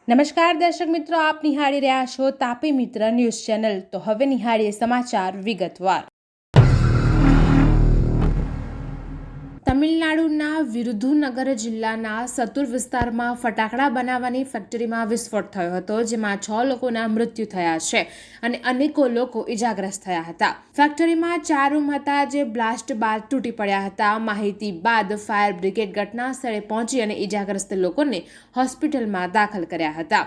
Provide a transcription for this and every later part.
નમસ્કાર દર્શક મિત્રો, આપ નિહાળી રહ્યા છો તાપી મિત્ર ન્યૂઝ ચેનલ। તો હવે નિહાળીએ સમાચાર વિગતવાર। તમિલનાડુના વિરુધુનગર જિલ્લાના સતુર વિસ્તારમાં ફટાકડા બનાવવાની ફેક્ટરીમાં વિસ્ફોટ થયો હતો, જેમાં 6 લોકોના મૃત્યુ થયા છે અને અનેકો લોકો ઇજાગ્રસ્ત થયા હતા। ફેક્ટરીમાં 4 રૂમ હતા જે બ્લાસ્ટ બાદ તૂટી પડ્યા હતા। માહિતી બાદ ફાયર બ્રિગેડ ઘટના સ્થળે પહોંચી અને ઇજાગ્રસ્ત લોકોને હોસ્પિટલમાં દાખલ કર્યા હતા।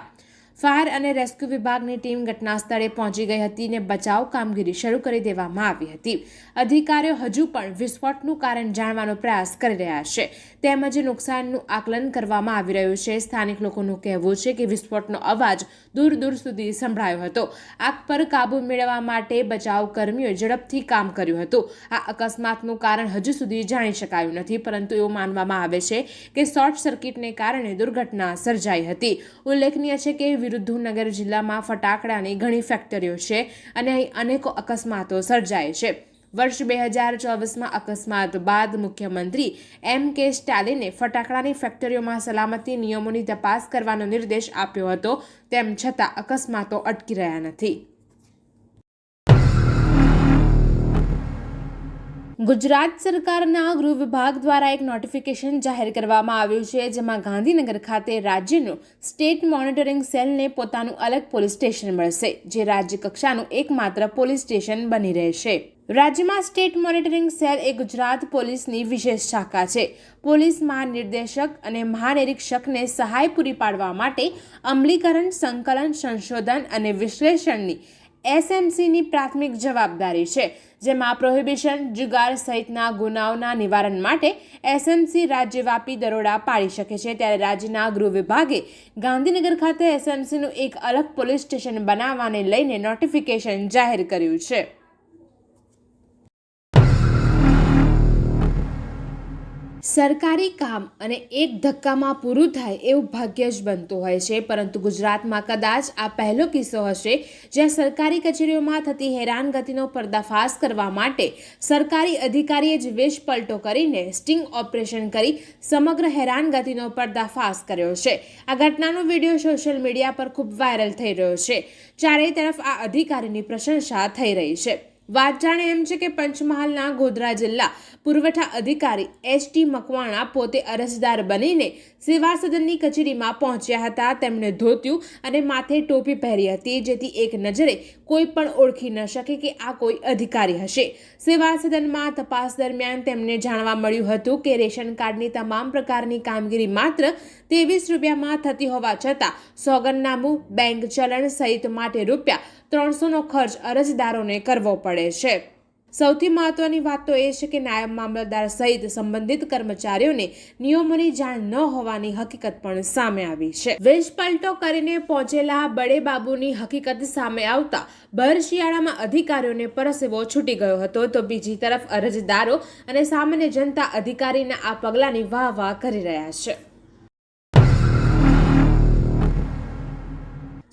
ફાયર અને રેસ્ક્યુ વિભાગની ટીમ ઘટના સ્થળે પહોંચી ગઈ હતી અને બચાવ કામગીરી શરૂ કરી દેવામાં આવી હતી। અધિકારીઓ હજુ પણ વિસ્ફોટનું કારણ જાણવાનો પ્રયાસ કરી રહ્યા છે તેમજ નુકસાનનું આકલન કરવામાં આવી રહ્યું છે। સ્થાનિક લોકોનું કહેવું છે કે વિસ્ફોટનો અવાજ દૂર દૂર સુધી સંભળાયો હતો। આગ પર કાબૂ મેળવવા માટે બચાવ કર્મીઓએ ઝડપથી કામ કર્યું હતું। આ અકસ્માતનું કારણ હજુ સુધી જાણી શકાયું નથી, પરંતુ એવું માનવામાં આવે છે કે શોર્ટ સર્કિટને કારણે દુર્ઘટના સર્જાઈ હતી। ઉલ્લેખનીય છે કે વિરુધુનગર જિલ્લામાં ફટાકડાની ઘણી ફેક્ટરીઓ છે અને અહીં અનેકો અકસ્માતો સર્જાય છે। વર્ષ 2024માં અકસ્માત બાદ મુખ્યમંત્રી M.K. સ્ટાલિને ફટાકડાની ફેક્ટરીઓમાં સલામતી નિયમોની તપાસ કરવાનો નિર્દેશ આપ્યો હતો, તેમ છતાં અકસ્માતો અટકી રહ્યા નથી। ગુજરાત સરકારના ગૃહ વિભાગ દ્વારા એક નોટિફિકેશન જાહેર કરવામાં આવ્યું છે, જેમાં ગાંધીનગર ખાતે રાજ્યનું સ્ટેટ મોનિટરિંગ સેલને પોતાનું અલગ પોલીસ સ્ટેશન મળશે, જે રાજ્ય કક્ષાનું એકમાત્ર પોલીસ સ્ટેશન બની રહેશે। રાજ્યમાં સ્ટેટ મોનિટરિંગ સેલ એ ગુજરાત પોલીસની વિશેષ શાખા છે। પોલીસ મહાનિર્દેશક અને મહાનિરીક્ષકને સહાય પૂરી પાડવા માટે અમલીકરણ, સંકલન, સંશોધન અને વિશ્લેષણની SMCની પ્રાથમિક જવાબદારી છે, જેમાં પ્રોહિબિશન, જુગાર સહિતના ગુનાઓના નિવારણ માટે SMC રાજ્યવ્યાપી દરોડા પાડી શકે છે। ત્યારે રાજ્યના ગૃહ વિભાગે ગાંધીનગર ખાતે SMCનું એક અલગ પોલીસ સ્ટેશન બનાવવાને લઈને નોટિફિકેશન જાહેર કર્યું છે। સરકારી કામ અને એક ધક્કામાં પૂરું થાય એવું ભાગ્ય જ બનતું હોય છે, પરંતુ ગુજરાતમાં કદાચ આ પહેલો કિસ્સો હશે જ્યાં સરકારી કચેરીઓમાં થતી હેરાનગતિનો પર્દાફાશ કરવા માટે સરકારી અધિકારીએ જ વેશ પલટો કરીને સ્ટિંગ ઓપરેશન કરી સમગ્ર હેરાનગતિનો પર્દાફાશ કર્યો છે। આ ઘટનાનો વિડીયો સોશિયલ મીડિયા પર ખૂબ વાયરલ થઈ રહ્યો છે। ચારે તરફ આ અધિકારીની પ્રશંસા થઈ રહી છે। વાત જાણે એમ છે કે પંચમહાલના ગોધરા જિલ્લા પુરવઠા અધિકારી H.T. મકવાણા પોતે અરજદાર બનીને સેવા સદનની કચેરીમાં પહોંચ્યા હતા। તેમણે ધોતિયું અને માથે ટોપી પહેરી હતી, જેથી એક નજરે કોઈ પણ ઓળખી ન શકે કે આ કોઈ અધિકારી હશે। સેવા સદનમાં તપાસ દરમિયાન તેમને જાણવા મળ્યું હતું કે રેશન કાર્ડની તમામ પ્રકારની કામગીરી માત્ર 23 રૂપિયામાં થતી હોવા છતાં સોગંદનામું, બેંક ચલણ સહિત માટે ₹300નો ખર્ચ અરજદારોને કરવો પડે છે। સૌથી મહત્વની વાત તો એ છે કે નાયબ મામલતદાર સહિત સંબંધિત કર્મચારીઓને નિયમોની જાણ ન હોવાની હકીકત પણ સામે આવી છે। વેશ પલટો કરીને પહોંચેલા બડે બાબુની હકીકત સામે આવતા ભર શિયાળામાં અધિકારીઓને પરસેવો છૂટી ગયો હતો, તો બીજી તરફ અરજદારો અને સામાન્ય જનતા અધિકારીના આ પગલાંની વાહ કરી રહ્યા છે।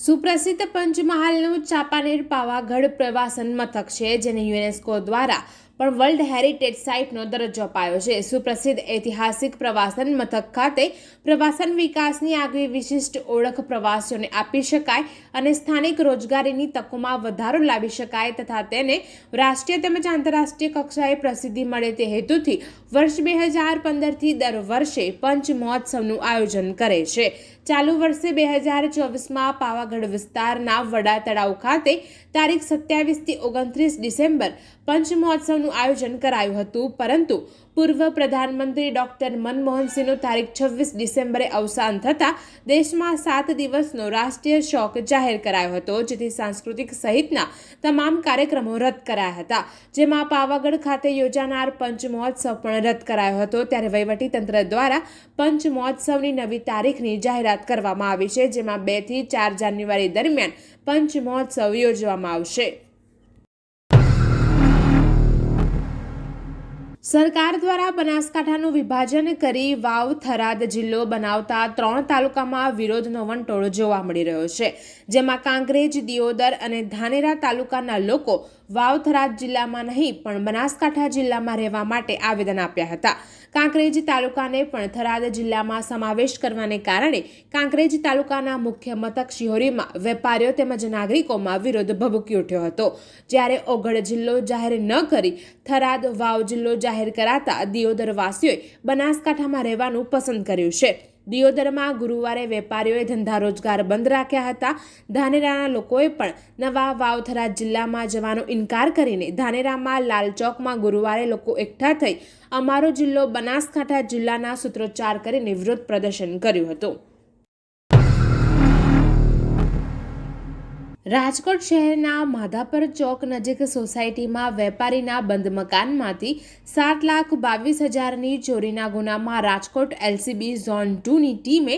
સુપ્રસિદ્ધ પંચમહાલનું ચાંપાનેર પાવાગઢ પ્રવાસન મથક છે, જેને યુનેસ્કો દ્વારા પણ વર્લ્ડ હેરિટેજ સાઇટનો દરજ્જો અપાયો છે। સુપ્રસિદ્ધ ઐતિહાસિક પ્રવાસન મથક ખાતે પ્રવાસન વિકાસની આગવી વિશિષ્ટ ઓળખ પ્રવાસીઓને આપી શકાય અને સ્થાનિક રોજગારીની તકોમાં વધારો લાવી શકાય તથા તેને રાષ્ટ્રીય તેમજ આંતરરાષ્ટ્રીય કક્ષાએ પ્રસિદ્ધિ મળે તે હેતુથી વર્ષ 2015થી દર વર્ષે પંચ મહોત્સવનું આયોજન કરે છે। ચાલુ વર્ષે 2024માં પાવાગઢ વિસ્તારના વડા તળાવ ખાતે તારીખ 27થી 29 ડિસેમ્બર પંચ મહોત્સવનું આયોજન કરાયું હતું, પરંતુ પૂર્વ પ્રધાનમંત્રી ડોક્ટર મનમોહન સિંહનું તારીખ 26 ડિસેમ્બરે અવસાન થતાં દેશમાં 7 દિવસનો રાષ્ટ્રીય શોક જાહેર કરાયો હતો, જેથી સાંસ્કૃતિક સહિતના તમામ કાર્યક્રમો રદ કરાયા હતા, જેમાં પાવાગઢ ખાતે યોજાનાર પંચ મહોત્સવ પણ રદ કરાયો હતો। ત્યારે વહીવટીતંત્ર દ્વારા પંચ મહોત્સવની નવી તારીખની જાહેરાત કરવામાં આવી છે, જેમાં 2 થી 4 જાન્યુઆરી દરમિયાન પંચ મહોત્સવ યોજવામાં આવશે। સરકાર દ્વારા બનાસકાંઠાનું વિભાજન કરી વાવ થરાદ જિલ્લો બનાવતા 3 તાલુકામાં વિરોધનો વંટોળ જોવા મળી રહ્યો છે, જેમાં કાંકરેજ, દિયોદર અને ધાનેરા તાલુકાના લોકો વાવ થરાદ જિલ્લામાં નહીં પણ બનાસકાંઠા જિલ્લામાં રહેવા માટે આવેદન આપ્યા હતા। કાંકરેજ તાલુકાને પણ થરાદ જિલ્લામાં સમાવેશ કરવાને કારણે કાંકરેજ તાલુકાના મુખ્ય મથક શિહોરીમાં વેપારીઓ તેમજ નાગરિકોમાં વિરોધ ભભૂકી ઉઠ્યો હતો. જ્યારે ઓગળ જિલ્લો જાહેર ન કરી થરાદ વાવ જિલ્લો જાહેર કરાતા દિયોદર વાસીઓએ બનાસકાંઠામાં રહેવાનું પસંદ કર્યું છે. દિયોદરમાં ગુરુવારે વેપારીઓએ ધંધા રોજગાર બંધ રાખ્યા હતા. ધાનેરાના લોકોએ પણ નવા વાવ થરાદ જિલ્લામાં જવાનો ઇનકાર કરીને ધાનેરામાં લાલ ચોકમાં ગુરુવારે લોકો એકઠા થઈ અમારો જિલ્લો બનાસકાંઠા જિલ્લાના સૂત્રોચ્ચાર કરીને વિરોધ પ્રદર્શન કર્યું હતું. રાજકોટ શહેરના માધાપર ચોક નજીક સોસાયટીમાં વેપારીના બંધ મકાનમાંથી 7,22,000ની ચોરીના ગુનામાં રાજકોટ LCB ઝોન 2ની ટીમે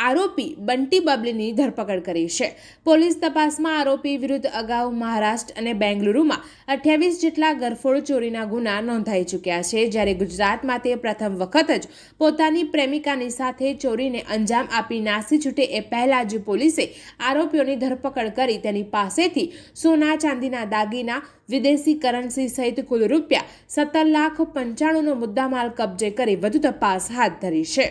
આરોપી બંટી બબલીની ધરપકડ કરી છે. પોલીસ તપાસમાં આરોપી વિરુદ્ધ અગાઉ મહારાષ્ટ્ર અને બેંગલુરુમાં 28 જેટલા ગરફોડ ચોરીના ગુના નોંધાઈ ચૂક્યા છે. જ્યારે ગુજરાતમાં તે પ્રથમ વખત જ પોતાની પ્રેમિકાની સાથે ચોરીને અંજામ આપી નાસી છૂટે એ પહેલા જ પોલીસે આરોપીઓની ધરપકડ કરી તેની પાસેથી સોના ચાંદીના દાગીના, વિદેશી કરન્સી સહિત કુલ ₹17,95,000નો મુદ્દામાલ કબજે કરી વધુ તપાસ હાથ ધરી છે.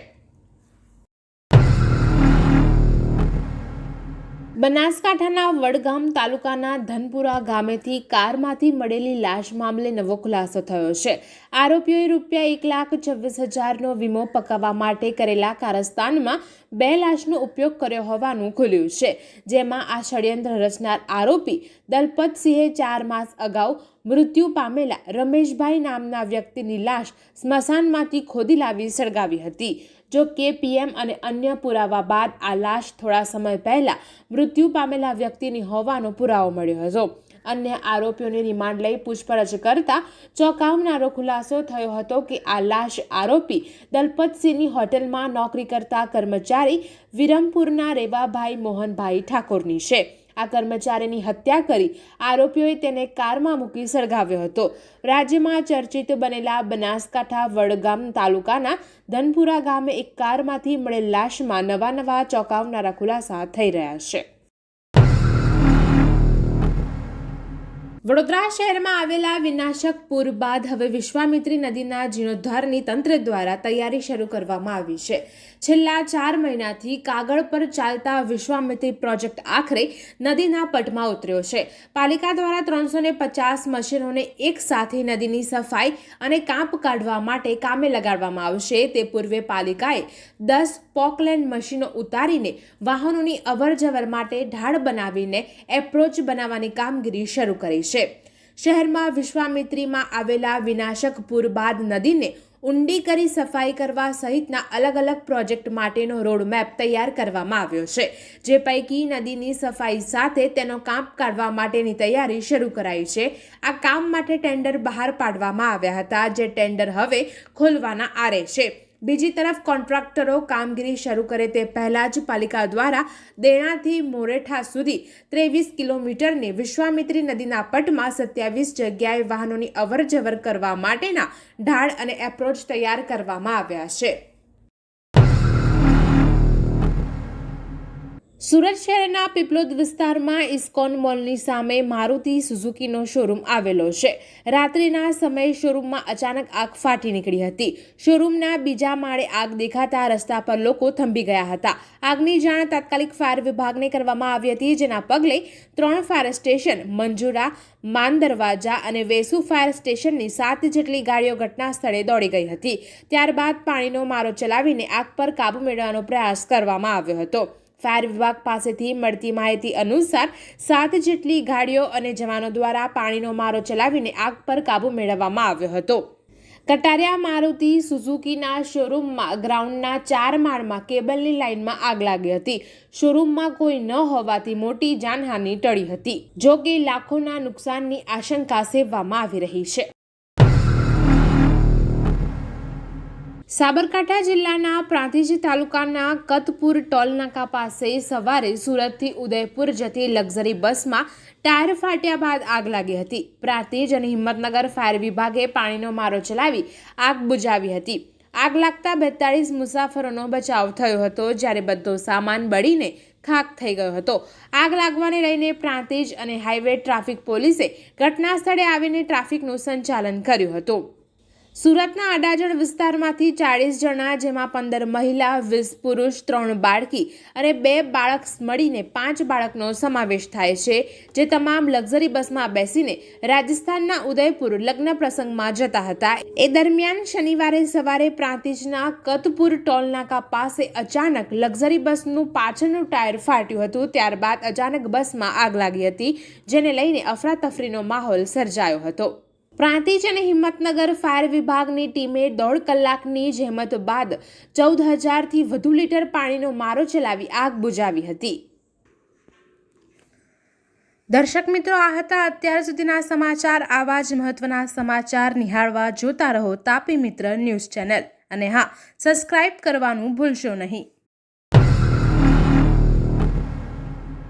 બનાસકાંઠાના વડગામ તાલુકાના ધનપુરા ગામેથી કારમાંથી મળેલી લાશ મામલે નવો ખુલાસો થયો છે. આરોપીઓએ ₹1,26,000નો વીમો પકાવવા માટે કરેલા કારસ્તાનમાં 2 લાશનો ઉપયોગ કર્યો હોવાનું ખુલ્યું છે. જેમાં આ ષડયંત્ર રચનાર આરોપી દલપતસિંહે 4 માસ અગાઉ મૃત્યુ પામેલા રમેશભાઈ નામના વ્યક્તિની લાશ સ્મશાનમાંથી ખોદી લાવી સળગાવી હતી. જો કે PM અને અન્ય પુરાવા બાદ આ લાશ થોડા સમય પહેલા મૃત્યુ પામેલા વ્યક્તિની હોવાનો પુરાવો મળ્યો હતો. અન્ય આરોપીઓને રિમાન્ડ લઈ પૂછપરછ કરતા ચોંકાવનારો ખુલાસો થયો હતો કે આ લાશ આરોપી દલપતસિંહની હોટેલમાં નોકરી કરતા કર્મચારી વિરમપુરના રેવાભાઈ મોહનભાઈ ઠાકોરની છે. આ કર્મચારીની હત્યા કરી આરોપીઓએ તેને કારમાં મૂકી સળગાવ્યો હતો. રાજ્યમાં ચર્ચિત બનેલા બનાસકાંઠા વડગામ તાલુકાના ધનપુરા ગામે એક કારમાંથી મળેલ લાશમાં નવા ચોંકાવનારા ખુલાસા થઈ રહ્યા છે. વડોદરા શહેરમાં આવેલા વિનાશક પૂર બાદ હવે વિશ્વામિત્રી નદીના જીર્ણોદ્ધારની તંત્ર દ્વારા તૈયારી શરૂ કરવામાં આવી છે. છેલ્લા 4 મહિનાથી કાગળ પર ચાલતા વિશ્વામિત્રી પ્રોજેક્ટ આખરે નદીના પટમાં ઉતર્યો છે. પાલિકા દ્વારા 350 મશીનોને એક સાથે નદીની સફાઈ અને કાંપ કાઢવા માટે કામે લગાડવામાં આવશે. તે પૂર્વે પાલિકાએ 10 પોકલેન્ડ મશીનો ઉતારીને વાહનોની અવરજવર માટે ઢાળ બનાવીને એપ્રોચ બનાવવાની કામગીરી શરૂ કરી છે. શહેરમાં વિશ્વામિત્રીમાં આવેલા વિનાશક પૂર બાદ નદીને ઊંડી કરી સફાઈ કરવા સહિતના અલગ પ્રોજેક્ટ માટેનો રોડમેપ તૈયાર કરવામાં આવ્યો છે. જે પૈકી નદીની સફાઈ સાથે તેનો કાંપ કાઢવા માટેની તૈયારી શરૂ કરાઈ છે. આ કામ માટે ટેન્ડર બહાર પાડવામાં આવ્યા હતા, જે ટેન્ડર હવે ખોલવાના આરે છે. બીજી તરફ કોન્ટ્રાક્ટરો કામગીરી શરૂ કરે તે પહેલા જ પાલિકા દ્વારા દેણાથી મોરેઠા સુધી 23 કિલોમીટરની વિશ્વામિત્રી નદીના પટમાં 27 જગ્યાએ વાહનોની અવરજવર કરવા માટેના ઢાળ અને એપ્રોચ તૈયાર કરવામાં આવ્યા છે. સુરત શહેરના પીપલોદ વિસ્તારમાં ઇસ્કોન મોલની સામે મારુતિ સુઝુકીનો શોરૂમ આવેલો છે. રાત્રિના સમયે શોરૂમમાં અચાનક આગ ફાટી નીકળી હતી. શોરૂમના બીજા માળે આગ દેખાતા રસ્તા પર લોકો થંભી ગયા હતા. આગની જાણ તાત્કાલિક ફાયર વિભાગને કરવામાં આવી હતી, જેના પગલે 3 ફાયર સ્ટેશન, મંજુરા, માનદરવાજા અને વેસુ ફાયર સ્ટેશનની 7 જેટલી ગાડીઓ ઘટના સ્થળે દોડી ગઈ હતી. ત્યારબાદ પાણીનો મારો ચલાવીને આગ પર કાબુ મેળવવાનો પ્રયાસ કરવામાં આવ્યો હતો. ફાયર વિભાગ પાસેથી મળતી માહિતી અનુસાર 7 જેટલી ગાડીઓ અને જવાનો દ્વારા પાણીનો મારો ચલાવીને આગ પર કાબુ મેળવવામાં આવ્યો હતો. કટારિયા મારુતિ સુઝુકીના શોરૂમમાં ગ્રાઉન્ડના 4 માળમાં કેબલની લાઇનમાં આગ લાગી હતી. શોરૂમમાં કોઈ ન હોવાથી મોટી જાનહાનિ ટળી હતી. જો કે લાખોના નુકસાનની આશંકા સેવવામાં આવી રહી છે. સાબરકાંઠા જિલ્લાના પ્રાંતિજ તાલુકાના કતપુર ટોલનાકા પાસે સવારે સુરતથી ઉદયપુર જતી લક્ઝરી બસમાં ટાયર ફાટ્યા બાદ આગ લાગી હતી. પ્રાંતિજ અને હિંમતનગર ફાયર વિભાગે પાણીનો મારો ચલાવી આગ બુઝાવી હતી. આગ લાગતા 42 મુસાફરોનો બચાવ થયો હતો, જ્યારે બધો સામાન બળીને ખાખ થઈ ગયો હતો. આગ લાગવાને લઈને પ્રાંતિજ અને હાઈવે ટ્રાફિક પોલીસે ઘટના સ્થળે આવીને ટ્રાફિકનું સંચાલન કર્યું હતું. સુરતના અડાજણ વિસ્તારમાંથી 40 જણા, જેમાં 15 મહિલા, 20 પુરુષ, 3 બાળકી અને 2 બાળક મળીને 5 બાળકનો સમાવેશ થાય છે, જે તમામ લક્ઝરી બસમાં બેસીને રાજસ્થાનના ઉદયપુર લગ્ન પ્રસંગમાં જતા હતા. એ દરમિયાન શનિવારે સવારે પ્રાંતિજના કતપુર ટોલનાકા પાસે અચાનક લક્ઝરી બસનું પાછળનું ટાયર ફાટ્યું હતું. ત્યારબાદ અચાનક બસમાં આગ લાગી હતી, જેને લઈને અફરાતફરીનો માહોલ સર્જાયો હતો. પ્રાંતિજ અને હિંમતનગર ફાયર વિભાગની ટીમે 1.5 કલાકની જહેમત બાદ 14,000થી વધુ લીટર પાણીનો મારો ચલાવી આગ બુઝાવી હતી. દર્શક મિત્રો, આ હતા અત્યાર સુધીના સમાચાર. આવા જ મહત્વના સમાચાર નિહાળવા જોતા રહો તાપી મિત્ર ન્યૂઝ ચેનલ. અને હા, સબસ્ક્રાઇબ કરવાનું ભૂલશો નહીં.